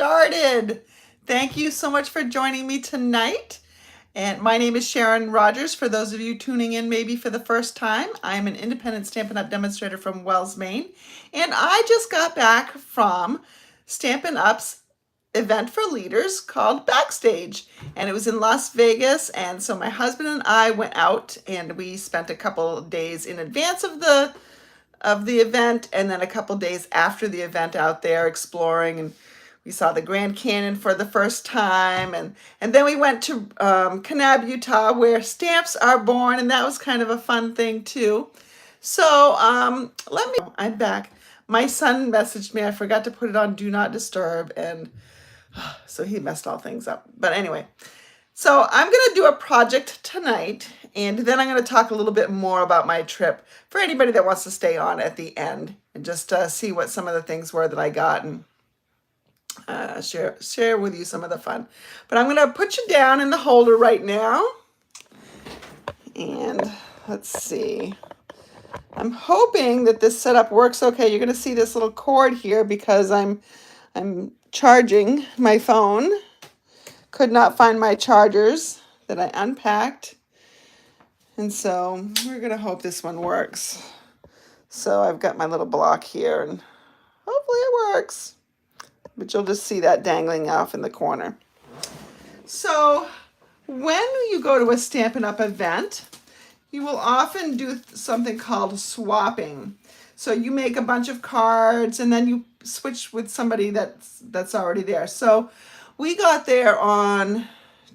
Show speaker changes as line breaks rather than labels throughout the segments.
started. Thank you so much for joining me tonight. And my name is Sharon Rogers. For those of you tuning in maybe for the first time, I'm an independent Stampin' Up! Demonstrator from Wells, Maine. And I just got back from Stampin' Up's event for leaders called BackStage. And it was in Las Vegas. And so my husband and I went out and we spent a couple of days in advance of the event and then a couple days after the event out there exploring, and we saw the Grand Canyon for the first time, and then we went to Kanab, Utah, where stamps are born, and that was kind of a fun thing too. So I'm back. My son messaged me. I forgot to put it on Do Not Disturb, and so he messed all things up. But anyway, so I'm going to do a project tonight, and then I'm going to talk a little bit more about my trip for anybody that wants to stay on at the end and just see what some of the things were that I got and share with you some of the fun. But I'm going to put you down in the holder right now. And let's see. I'm hoping that this setup works okay. You're going to see this little cord here because I'm charging my phone. Could not find my chargers that I unpacked. And so we're going to hope this one works. So I've got my little block here and hopefully it works. But you'll just see that dangling off in the corner. So when you go to a Stampin' Up! Event, you will often do something called swapping. So you make a bunch of cards and then you switch with somebody that's already there. So we got there on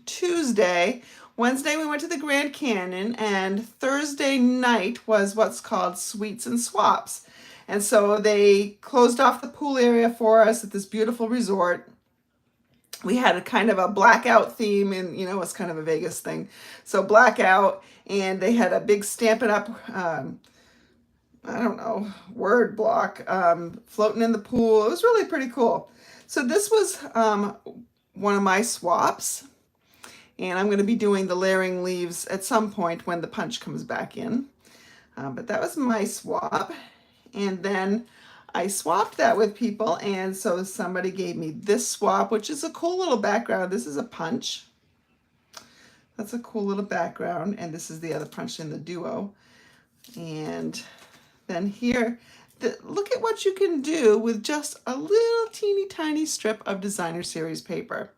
Tuesday. Wednesday we went to the Grand Canyon, and Thursday night was what's called Sweets and Swaps. And so they closed off the pool area for us at this beautiful resort. We had a kind of a blackout theme, and you know, it's kind of a Vegas thing. So blackout, and they had a big Stampin' Up! I don't know, word block floating in the pool. It was really pretty cool. So this was one of my swaps. And I'm going to be doing the layering leaves at some point when the punch comes back in. But that was my swap. And then I swapped that with people. And so somebody gave me this swap, which is a cool little background. This is a punch. That's a cool little background. And this is the other punch in the duo. And then here, look at what you can do with just a little teeny tiny strip of designer series paper.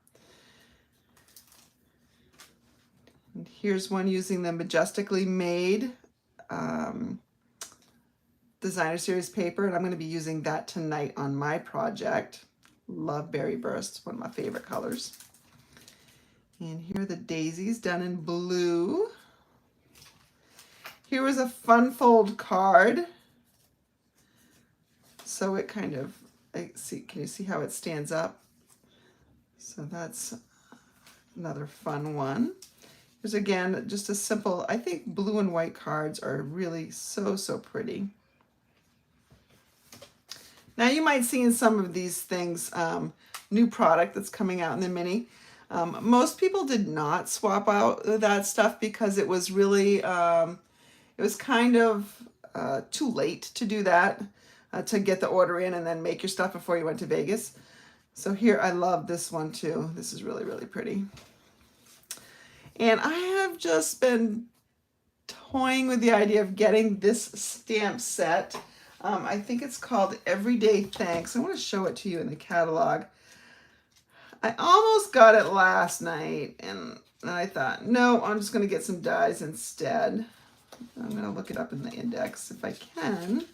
And here's one using the Majestically Made designer series paper, and I'm going to be using that tonight on my project. Love Berry Burst, one of my favorite colors. And here are the daisies done in blue. Here was a fun fold card. So it kind of, can you see how it stands up? So that's another fun one. Here's again, just a simple, I think blue and white cards are really so pretty. Now you might see in some of these things, new product that's coming out in the mini. Most people did not swap out that stuff because it was really, it was kind of too late to do that, to get the order in and then make your stuff before you went to Vegas. So here, I love this one too. This is really pretty. And I have just been toying with the idea of getting this stamp set. I think it's called Everyday Thanks. I want to show it to you in the catalog. I almost got it last night, and I thought, no, I'm just going to get some dies instead. I'm going to look it up in the index if I can.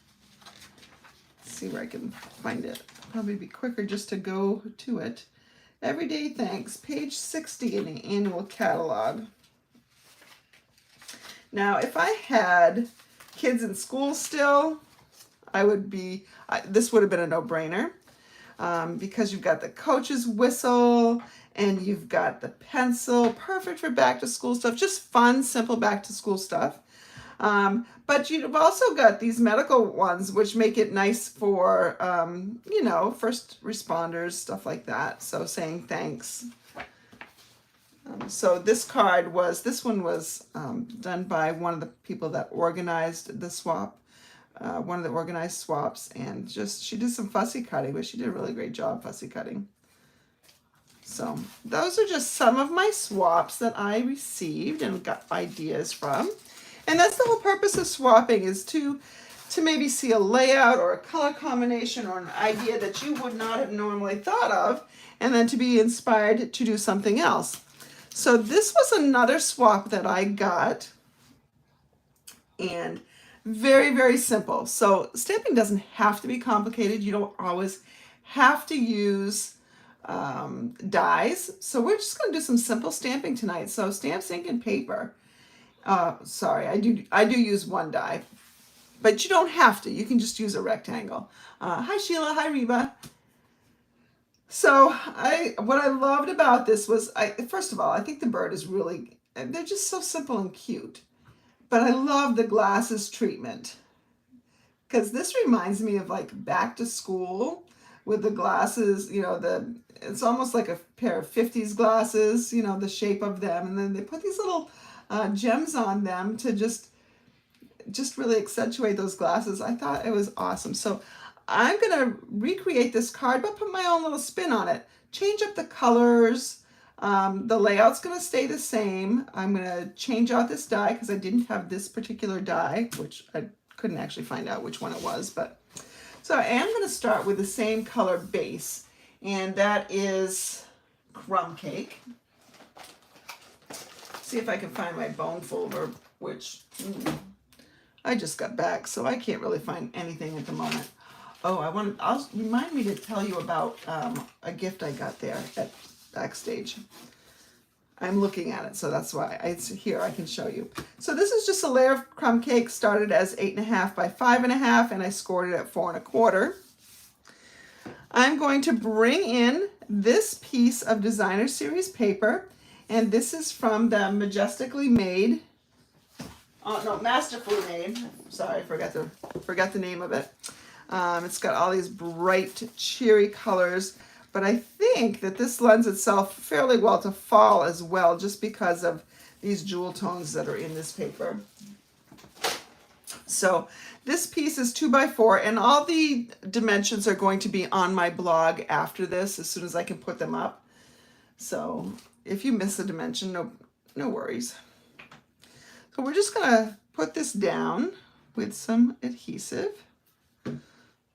Let's see where I can find it. Probably be quicker just to go to it. Everyday Thanks, page 60 in the annual catalog. Now, if I had kids in school still, this would have been a no-brainer because you've got the coach's whistle and you've got the pencil, perfect for back-to-school stuff, just fun, simple back-to-school stuff. But you've also got these medical ones, which make it nice for, you know, first responders, stuff like that. So saying thanks. So this one was done by one of the people that organized the swap, one of the organized swaps, and she did some fussy cutting, but she did a really great job fussy cutting. So those are just some of my swaps that I received and got ideas from. And that's the whole purpose of swapping, is to maybe see a layout or a color combination or an idea that you would not have normally thought of, and then to be inspired to do something else. So this was another swap that I got, and very, very simple. So stamping doesn't have to be complicated. You don't always have to use dies. So we're just going to do some simple stamping tonight. So stamps, ink, and paper. Sorry, I do use one die, but you don't have to. You can just use a rectangle. Hi Sheila, hi Reba. So what I loved about this was, first of all, I think the bird is really, they're just so simple and cute. But I love the glasses treatment, because this reminds me of like back to school with the glasses, you know, it's almost like a pair of 50s glasses, you know, the shape of them. And then they put these little gems on them to just really accentuate those glasses. I thought it was awesome. So I'm going to recreate this card, but put my own little spin on it. Change up the colors. The layout's going to stay the same. I'm going to change out this die because I didn't have this particular die, which I couldn't actually find out which one it was. But so I am going to start with the same color base, and that is crumb cake. See if I can find my bone folder, which I just got back, so I can't really find anything at the moment. Oh, I'll remind me to tell you about a gift I got there at BackStage. I'm looking at it, so that's why it's here. I can show you. So this is just a layer of crumb cake, started as 8.5 by 5.5, and I scored it at 4.25. I'm going to bring in this piece of Designer Series paper, and this is from the Majestically Made. Oh no, Masterfully Made. Sorry, forgot the name of it. It's got all these bright, cheery colors, but I think that this lends itself fairly well to fall as well, just because of these jewel tones that are in this paper. So this piece is 2x4, and all the dimensions are going to be on my blog after this, as soon as I can put them up. So if you miss a dimension, no worries. So we're just gonna put this down with some adhesive.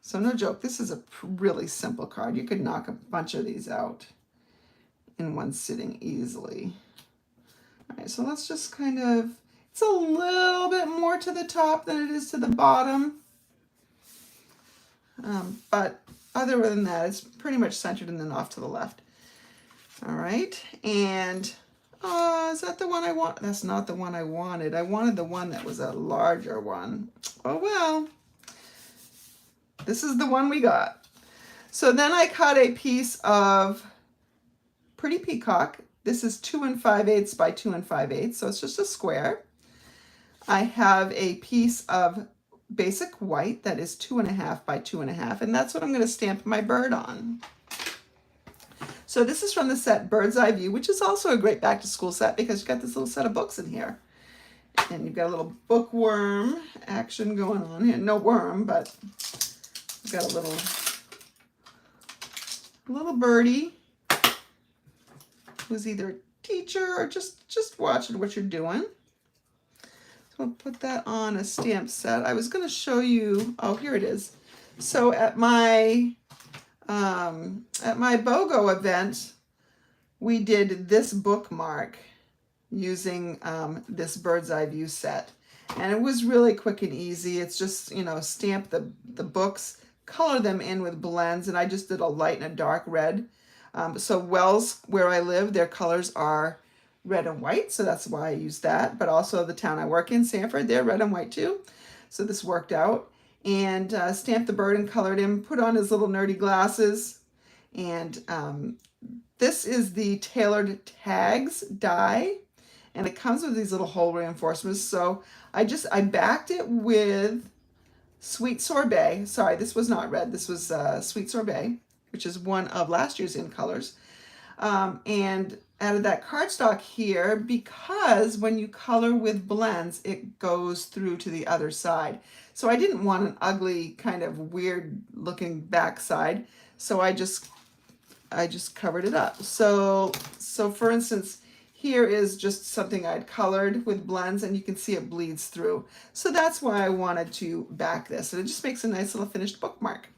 So no joke, this is a really simple card. You could knock a bunch of these out in one sitting easily. All right, so let's just kind of, it's a little bit more to the top than it is to the bottom. But other than that, it's pretty much centered and then off to the left. All right, and is that the one I want? That's not the one I wanted. I wanted the one that was a larger one. Oh well. This is the one we got. So then I cut a piece of Pretty Peacock. This is 2 5/8 by 2 5/8, so it's just a square. I have a piece of Basic White that is 2.5 by 2.5, and that's what I'm going to stamp my bird on. So this is from the set Bird's Eye View, which is also a great back to school set because you've got this little set of books in here. And you've got a little bookworm action going on here. No worm, but you've got a little birdie who's either a teacher or just watching what you're doing. So I'll put that on a stamp set. I was going to show you, oh, here it is. So at my BOGO event, we did this bookmark using this Bird's Eye View set. And it was really quick and easy. It's just, you know, stamp the books, color them in with blends, and I just did a light and a dark red. So Wells, where I live, their colors are red and white, so that's why I used that. But also the town I work in, Sanford, they're red and white too. So this worked out. And stamped the bird and colored him, put on his little nerdy glasses. And this is the Tailored Tags die, and it comes with these little hole reinforcements. So I backed it with Sweet Sorbet. Sorry, this was not red. This was Sweet Sorbet, which is one of last year's in colors. And added that cardstock here because when you color with blends, it goes through to the other side. So I didn't want an ugly kind of weird looking backside. So I just I just covered it up. So for instance, here is just something I'd colored with blends, and you can see it bleeds through. So that's why I wanted to back this, and it just makes a nice little finished bookmark.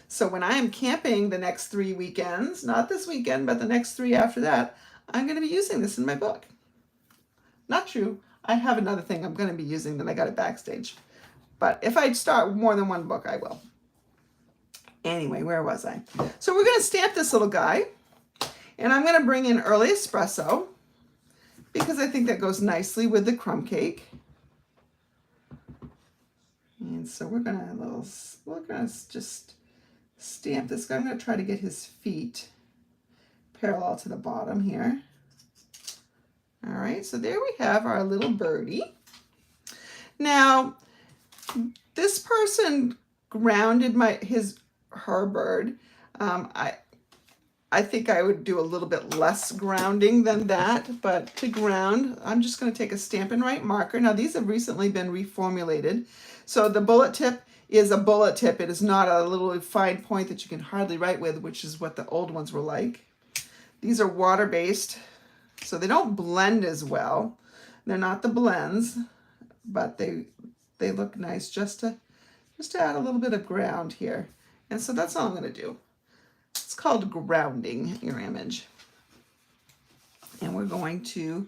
So when I am camping the next 3 weekends, not this weekend, but the next 3 after that, I'm going to be using this in my book. Not true. I have another thing I'm going to be using that I got at BackStage. But if I start more than one book, I will. Anyway, where was I? So we're going to stamp this little guy. And I'm going to bring in early espresso because I think that goes nicely with the crumb cake. And so we're going to just stamp this guy. I'm going to try to get his feet parallel to the bottom here. All right, so there we have our little birdie. Now, this person grounded her bird. I think I would do a little bit less grounding than that, but to ground, I'm just going to take a Stampin' Right marker. Now, these have recently been reformulated. So the bullet tip is a bullet tip. It is not a little fine point that you can hardly write with, which is what the old ones were like. These are water-based, so they don't blend as well. They're not the blends, but they look nice just to add a little bit of ground here. And so that's all I'm going to do. It's called grounding your image. And we're going to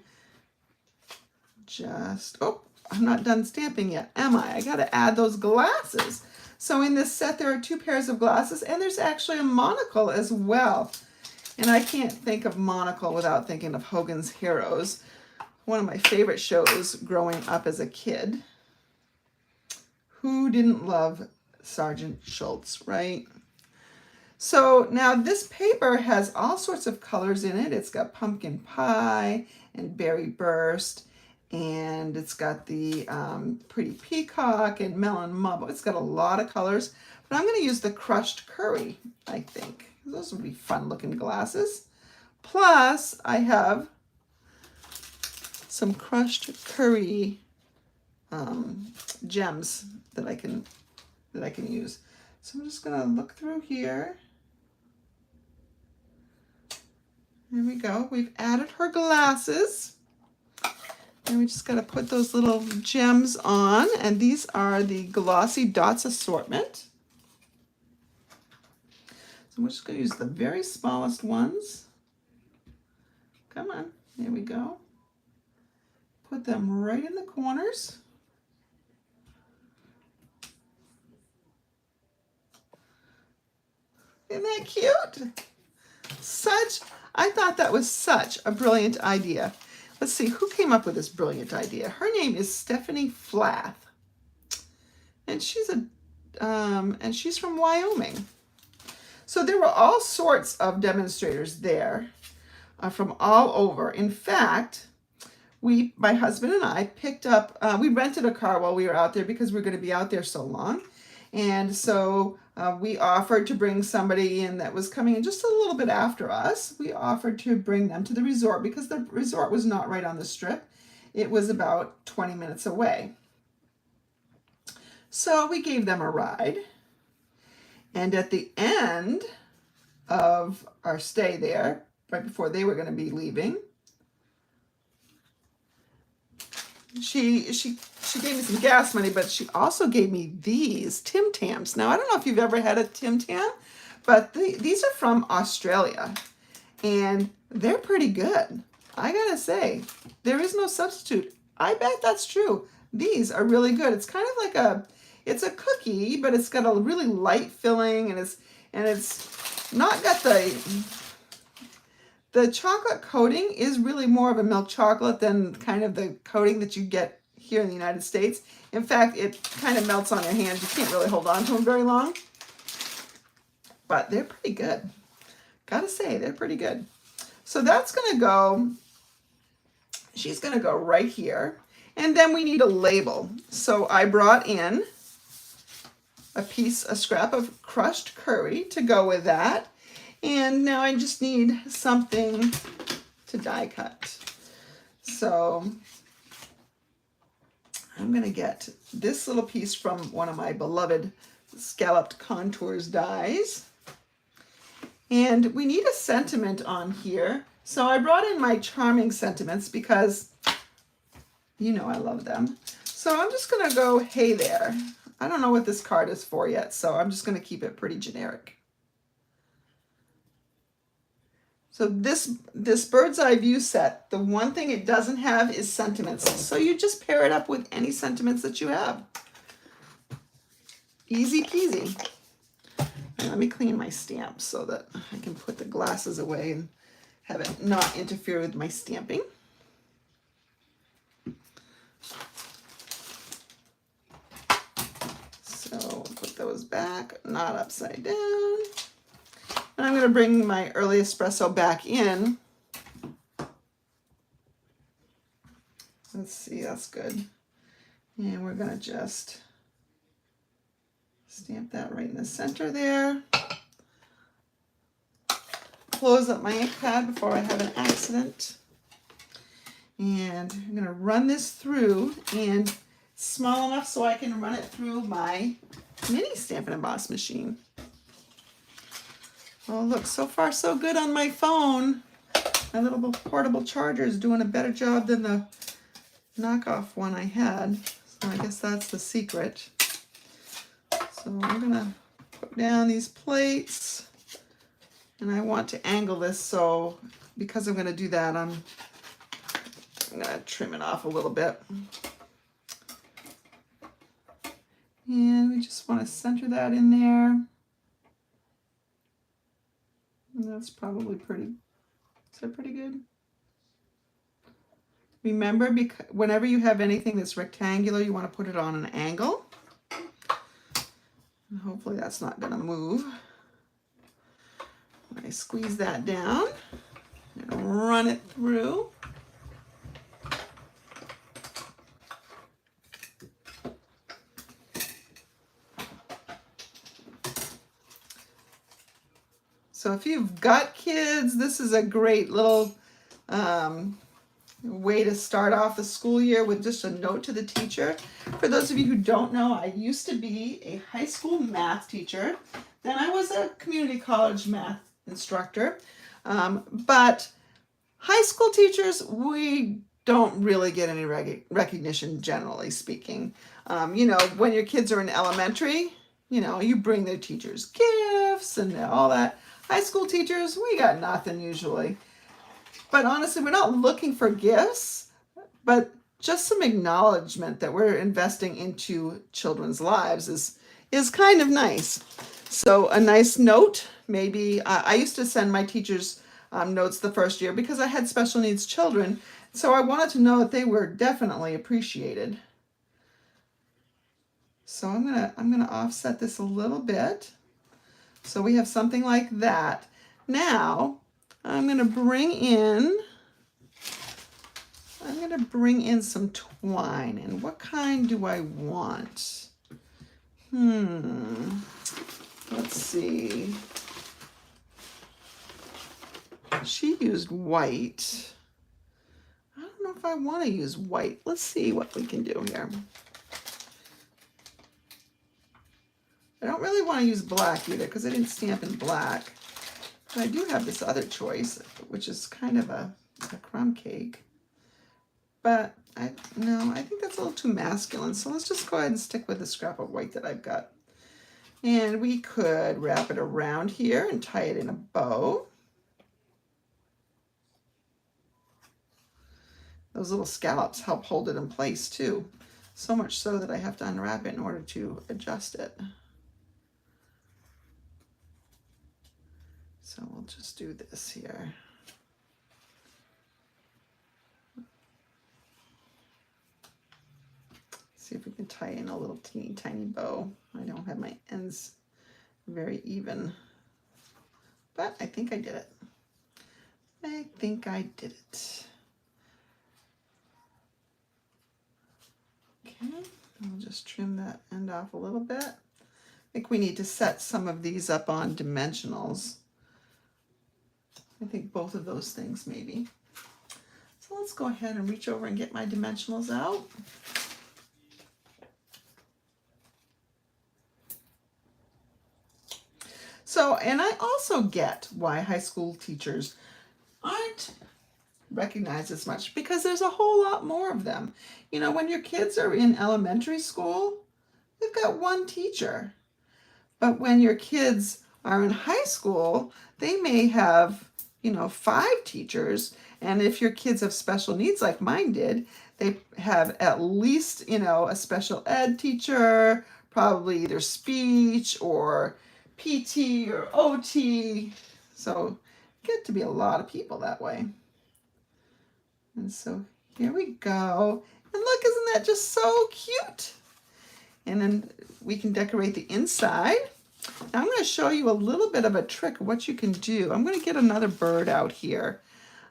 just, oh, I'm not done stamping yet, am I? I got to add those glasses. So in this set, there are 2 pairs of glasses, and there's actually a monocle as well. And I can't think of monocle without thinking of Hogan's Heroes, one of my favorite shows growing up as a kid. Who didn't love Sergeant Schultz, right? So now this paper has all sorts of colors in it. It's got pumpkin pie and berry burst, and it's got the pretty peacock and melon mumbo. It's got a lot of colors, but I'm going to use the crushed curry, I think. Those would be fun looking glasses. Plus I have some crushed curry gems that I can use. So I'm just going to look through here. There we go. We've added her glasses. And we just got to put those little gems on. And these are the Glossy Dots assortment. So we're just going to use the very smallest ones. Come on. There we go. Put them right in the corners. Isn't that cute? I thought that was such a brilliant idea. Let's see, who came up with this brilliant idea? Her name is Stephanie Flath. And she's from Wyoming. So there were all sorts of demonstrators there from all over. In fact, my husband and I picked up, we rented a car while we were out there because we were going to be out there so long. And so we offered to bring somebody in that was coming in just a little bit after us. We offered to bring them to the resort because the resort was not right on the strip. It was about 20 minutes away. So we gave them a ride. And at the end of our stay there, right before they were going to be leaving, she gave me some gas money, but she also gave me these Tim Tams. Now, I don't know if you've ever had a Tim Tam, but these are from Australia, and they're pretty good. I gotta say, there is no substitute. I bet that's true. These are really good. It's kind of like it's a cookie, but it's got a really light filling, and it's not got the chocolate coating is really more of a milk chocolate than kind of the coating that you get here in the United States. In fact, it kind of melts on your hands. You can't really hold on to them very long. But they're pretty good. Gotta say, they're pretty good. So that's gonna go, she's gonna go right here. And then we need a label. So I brought in a scrap of crushed curry to go with that. And now I just need something to die cut. So I'm going to get this little piece from one of my beloved Scalloped Contours dies. And we need a sentiment on here. So I brought in my charming sentiments because you know I love them. So I'm just gonna go, hey there. I don't know what this card is for yet, so I'm just gonna keep it pretty generic. So this bird's eye view set, the one thing it doesn't have is sentiments. So you just pair it up with any sentiments that you have. Easy peasy. And let me clean my stamp so that I can put the glasses away and have it not interfere with my stamping. So put those back, not upside down. And I'm going to bring my early espresso back in. Let's see, that's good. And we're going to just stamp that right in the center there. Close up my ink pad before I have an accident. And I'm going to run this through, and small enough so I can run it through my mini Stampin' Emboss machine. Oh, look, so far so good on my phone. My little portable charger is doing a better job than the knockoff one I had. So I guess that's the secret. So I'm gonna put down these plates, and I want to angle this, so because I'm gonna do that, I'm gonna trim it off a little bit. And we just want to center that in there. And that's probably pretty, is that pretty good? Remember, whenever you have anything that's rectangular, you want to put it on an angle. And hopefully that's not going to move. I squeeze that down and run it through. So if you've got kids, this is a great little way to start off the school year with just a note to the teacher. For those of you who don't know, I used to be a high school math teacher. Then I was a community college math instructor. But high school teachers, we don't really get any recognition, generally speaking. You know, when your kids are in elementary, you know, you bring their teachers gifts and all that. High school teachers, we got nothing usually. But honestly, we're not looking for gifts, but just some acknowledgement that we're investing into children's lives is kind of nice. So a nice note, maybe, I used to send my teachers notes the first year because I had special needs children. So I wanted to know that they were definitely appreciated. So I'm gonna offset this a little bit. So we have something like that. Now I'm gonna bring in some twine. And what kind do I want? Let's see. She used white. I don't know if I want to use white. Let's see what we can do here. I don't really want to use black either because I didn't stamp in black. But I do have this other choice, which is kind of a crumb cake. But I think that's a little too masculine. So let's just go ahead and stick with the scrap of white that I've got. And we could wrap it around here and tie it in a bow. Those little scallops help hold it in place too. So much so that I have to unwrap it in order to adjust it. So we'll just do this here. See if we can tie in a little teeny tiny bow. I don't have my ends very even, but I think I did it. I think I did it. Okay, I'll just trim that end off a little bit. I think we need to set some of these up on dimensionals. I think both of those things maybe. So let's go ahead and reach over and get my dimensionals out. So, and I also get why high school teachers aren't recognized as much, because there's a whole lot more of them. You know, when your kids are in elementary school, they've got one teacher. But when your kids are in high school, they may have, you know, 5 teachers. And if your kids have special needs like mine did, they have at least, you know, a special ed teacher, probably either speech or PT or OT. So get to be a lot of people that way. And so here we go. And look, isn't that just so cute? And then we can decorate the inside. Now I'm going to show you a little bit of a trick of what you can do. I'm going to get another bird out here.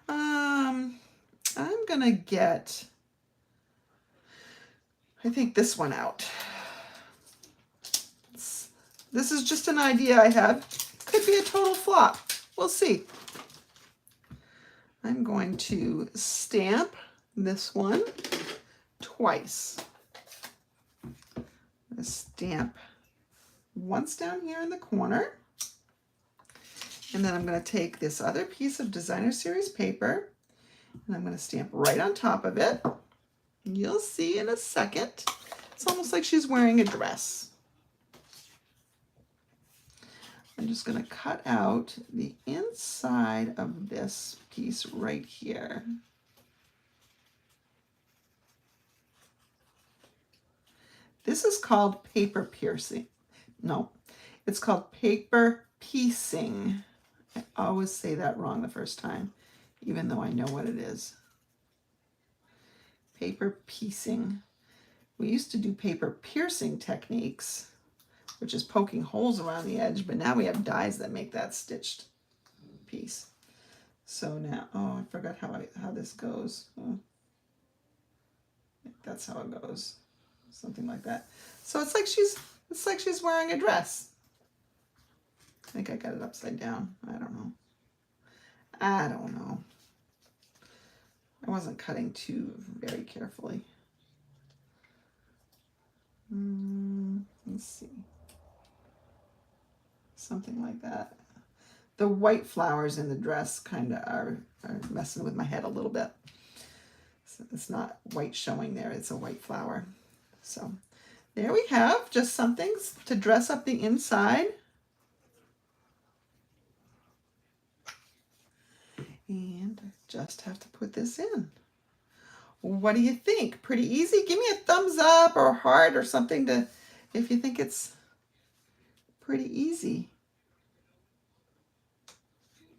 I'm going to get, I think, this one out. This is just an idea I have. Could be a total flop. We'll see. I'm going to stamp this one twice. I'm going to stamp once down here in the corner. And then I'm going to take this other piece of designer series paper and I'm going to stamp right on top of it. You'll see in a second. It's almost like she's wearing a dress. I'm just going to cut out the inside of this piece right here. This is called paper piercing. No, it's called paper piecing. I always say that wrong the first time, even though I know what it is. Paper piecing. We used to do paper piercing techniques, which is poking holes around the edge, but now we have dies that make that stitched piece. So now, oh, I forgot how this goes. Oh, that's how it goes, something like that. So it's like she's wearing a dress. I think I got it upside down. I don't know. I wasn't cutting too very carefully. Let's see. Something like that. The white flowers in the dress kind of are messing with my head a little bit. So it's not white showing there, it's a white flower. So there we have just something to dress up the inside. And I just have to put this in. What do you think? Pretty easy? Give me a thumbs up or a heart or something to if you think it's pretty easy.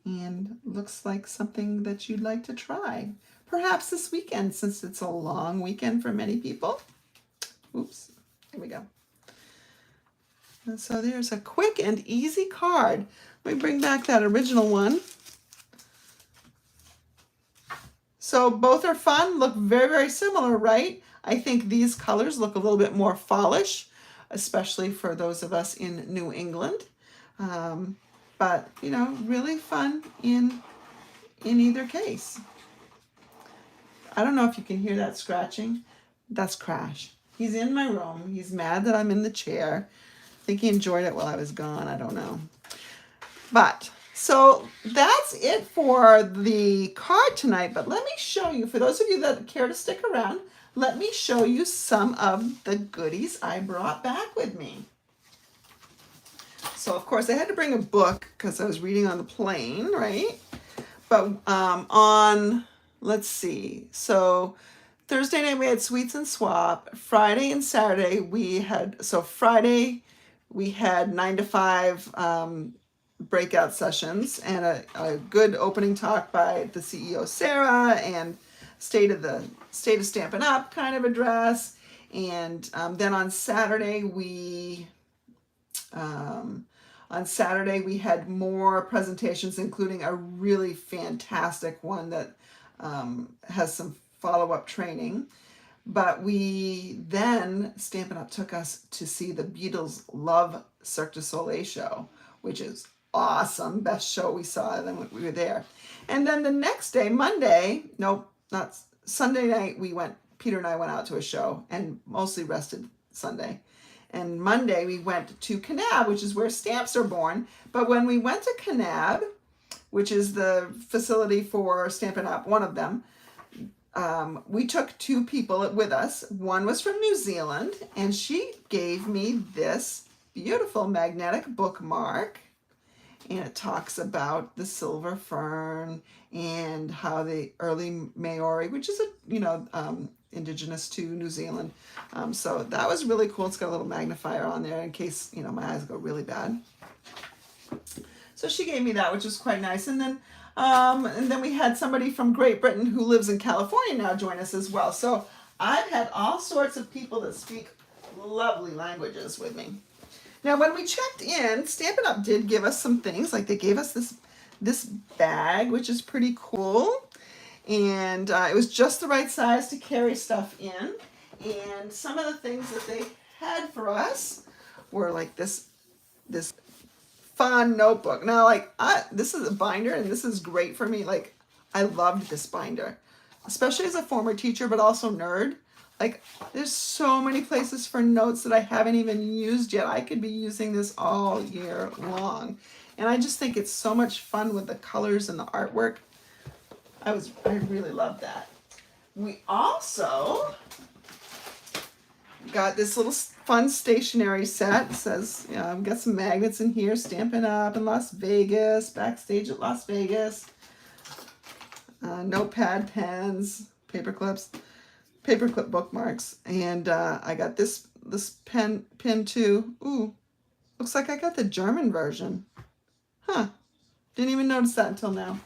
And looks like something that you'd like to try. Perhaps this weekend, since it's a long weekend for many people. Oops, here we go. And so there's a quick and easy card. Let me bring back that original one. So both are fun, look very, very similar, right? I think these colors look a little bit more fallish, especially for those of us in New England. But, you know, really fun in either case. I don't know if you can hear that scratching. That's Crash. He's in my room. He's mad that I'm in the chair. I think he enjoyed it while I was gone. I don't know. But, so that's it for the card tonight. But let me show you, for those of you that care to stick around, let me show you some of the goodies I brought back with me. So, of course, I had to bring a book because I was reading on the plane, right? But let's see. So, Thursday night we had Sweets and Swap. Friday and Saturday Friday we had 9 to 5 breakout sessions and a good opening talk by the CEO, Sarah, and state of Stampin' Up kind of address. And then on Saturday we had more presentations, including a really fantastic one that has some follow-up training. But Stampin' Up took us to see the Beatles' Love Cirque du Soleil show, which is awesome. Best show we saw when we were there. And then the next day, Sunday night, Peter and I went out to a show and mostly rested Sunday. And Monday we went to Kanab, which is where stamps are born. But when we went to Kanab, which is the facility for Stampin' Up, one of them, we took two people with us. One was from New Zealand, and she gave me this beautiful magnetic bookmark. And it talks about the silver fern and how the early Maori, which is indigenous to New Zealand. So that was really cool. It's got a little magnifier on there in case, my eyes go really bad. So she gave me that, which was quite nice. And then we had somebody from Great Britain who lives in California now join us as well. So I've had all sorts of people that speak lovely languages with me. Now, when we checked in, Stampin' Up! Did give us some things. Like they gave us this bag, which is pretty cool. And it was just the right size to carry stuff in. And some of the things that they had for us were like this fun notebook. Now, like, this is a binder, and this is great for me. Like, I loved this binder, especially as a former teacher, but also nerd. Like, there's so many places for notes that I haven't even used yet. I could be using this all year long. And I just think it's so much fun with the colors and the artwork. I really love that. We also got this little fun stationery set. It says, I've got some magnets in here, Stampin' Up! In Las Vegas, BackStage at Las Vegas, notepad pens, paperclip bookmarks, and I got this pin too. Ooh, looks like I got the German version. Huh, didn't even notice that until now.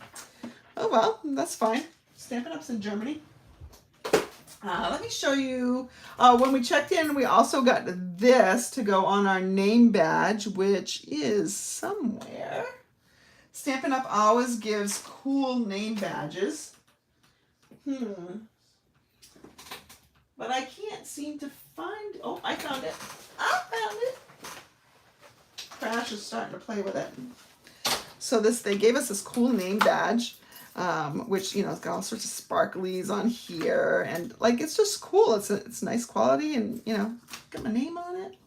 Oh well, that's fine. Stampin' Up's in Germany. Let me show you, when we checked in, we also got this to go on our name badge, which is somewhere. Stampin' Up! Always gives cool name badges. But I can't seem to find, oh, I found it. I found it. Crash is starting to play with it. So they gave us this cool name badge. Which, it's got all sorts of sparklies on here, and like, it's just cool. It's nice quality, and got my name on it.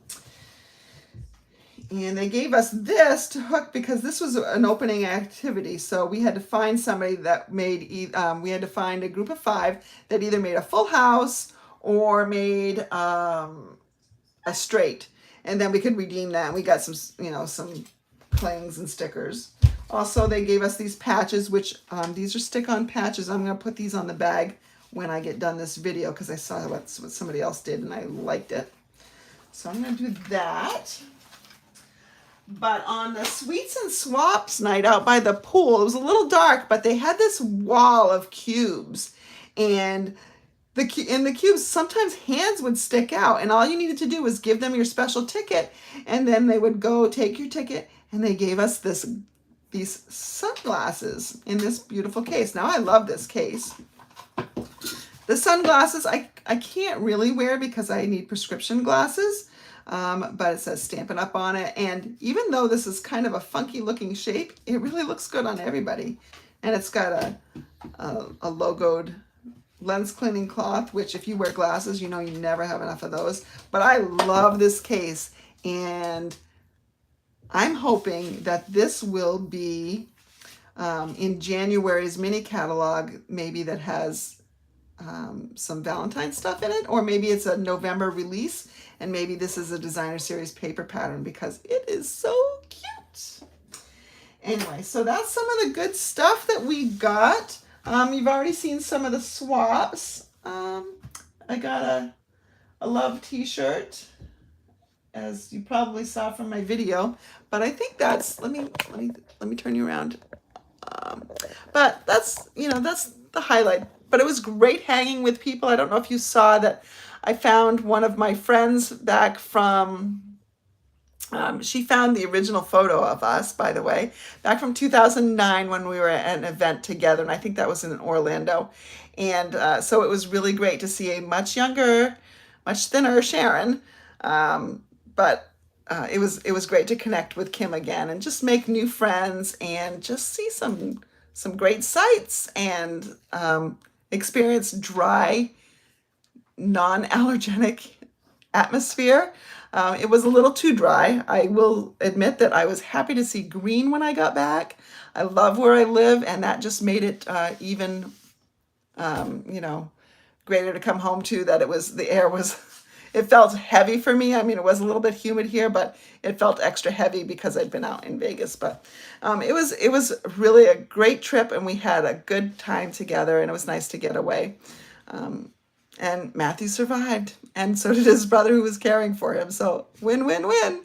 And they gave us this to hook because this was an opening activity. So we had to find somebody that made, we had to find a group of 5 that either made a full house or made a straight, and then we could redeem that. We got some, some clings and stickers. Also, they gave us these patches, which these are stick-on patches. I'm going to put these on the bag when I get done this video because I saw what somebody else did and I liked it. So I'm going to do that. But on the Sweets and Swaps night out by the pool, it was a little dark, but they had this wall of cubes. And in the cubes, sometimes hands would stick out, and all you needed to do was give them your special ticket, and then they would go take your ticket, and they gave us these sunglasses in this beautiful case. Now, I love this case. The sunglasses I can't really wear because I need prescription glasses, but it says Stampin' Up! On it, and even though this is kind of a funky looking shape, it really looks good on everybody. And it's got a logoed lens cleaning cloth, which if you wear glasses, you never have enough of those. But I love this case, and I'm hoping that this will be in January's mini catalog, maybe that has some Valentine stuff in it, or maybe it's a November release, and maybe this is a designer series paper pattern because it is so cute. Anyway, so that's some of the good stuff that we got. You've already seen some of the swaps. I got a love t-shirt, as you probably saw from my video, but I think that's, let me turn you around. But that's, that's the highlight. But it was great hanging with people. I don't know if you saw that I found one of my friends back from, she found the original photo of us, by the way, back from 2009 when we were at an event together, and I think that was in Orlando. And so it was really great to see a much younger, much thinner Sharon. But it was great to connect with Kim again and just make new friends and just see some great sights and experience dry, non-allergenic atmosphere. It was a little too dry. I will admit that I was happy to see green when I got back. I love where I live, and that just made it even, you know, greater to come home to. That the air was, it felt heavy for me. I mean, it was a little bit humid here, but it felt extra heavy because I'd been out in Vegas. But it was really a great trip, and we had a good time together, and it was nice to get away. And Matthew survived, and so did his brother who was caring for him. So win, win, win.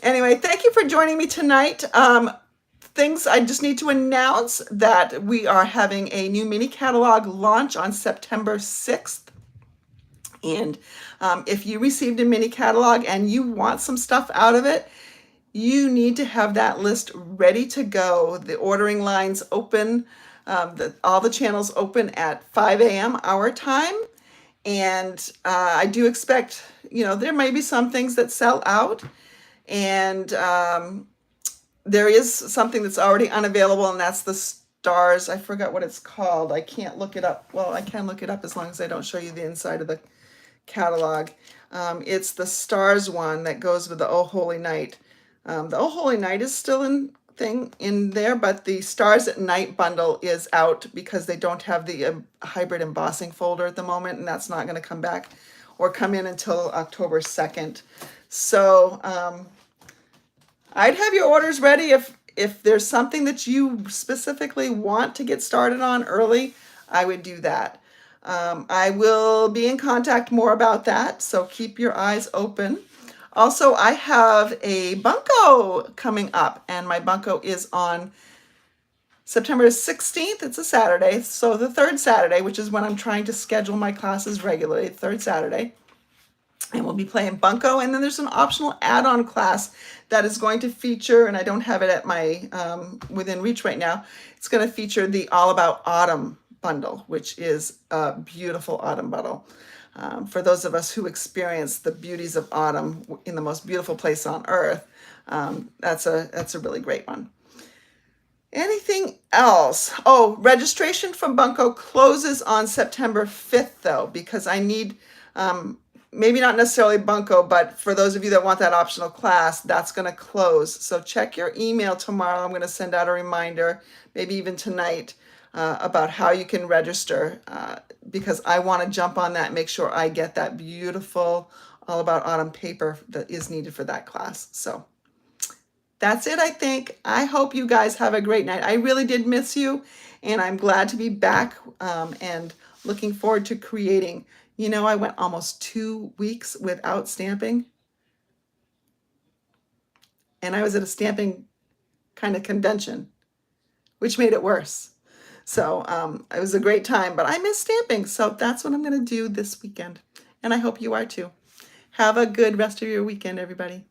Anyway, thank you for joining me tonight. Things I just need to announce that we are having a new mini catalog launch on September 6th. And if you received a mini catalog and you want some stuff out of it, you need to have that list ready to go. The ordering lines open, all the channels open at 5 a.m. our time. And I do expect, you know, there may be some things that sell out. And there is something that's already unavailable, and that's the stars. I forgot what it's called. I can't look it up. Well, I can look it up as long as I don't show you the inside of the catalog. It's the stars one that goes with the Oh Holy Night. The Oh Holy Night is still in there, but the Stars at Night bundle is out because they don't have the hybrid embossing folder at the moment, and that's not going to come back or come in until October 2nd. So I'd have your orders ready. If there's something that you specifically want to get started on early, I would do that. I will be in contact more about that, so keep your eyes open. Also, I have a bunko coming up, and my bunko is on September 16th. It's a Saturday, so the third Saturday, which is when I'm trying to schedule my classes regularly, third Saturday. And we'll be playing bunko, and then there's an optional add-on class that is going to feature, and I don't have it at my within reach right now. It's going to feature the All About Autumn bundle, which is a beautiful autumn bundle. For those of us who experience the beauties of autumn in the most beautiful place on earth, that's a really great one. Anything else? Oh, registration for bunko closes on September 5th, though, because I need maybe not necessarily bunko, but for those of you that want that optional class, that's going to close. So check your email tomorrow. I'm going to send out a reminder, maybe even tonight, about how you can register, because I want to jump on that and make sure I get that beautiful All About Autumn paper that is needed for that class. So that's it, I think. I hope you guys have a great night. I really did miss you, and I'm glad to be back and looking forward to creating. You know, I went almost 2 weeks without stamping, and I was at a stamping kind of convention, which made it worse. So it was a great time, but I miss stamping. So that's what I'm going to do this weekend, and I hope you are too. Have a good rest of your weekend, everybody.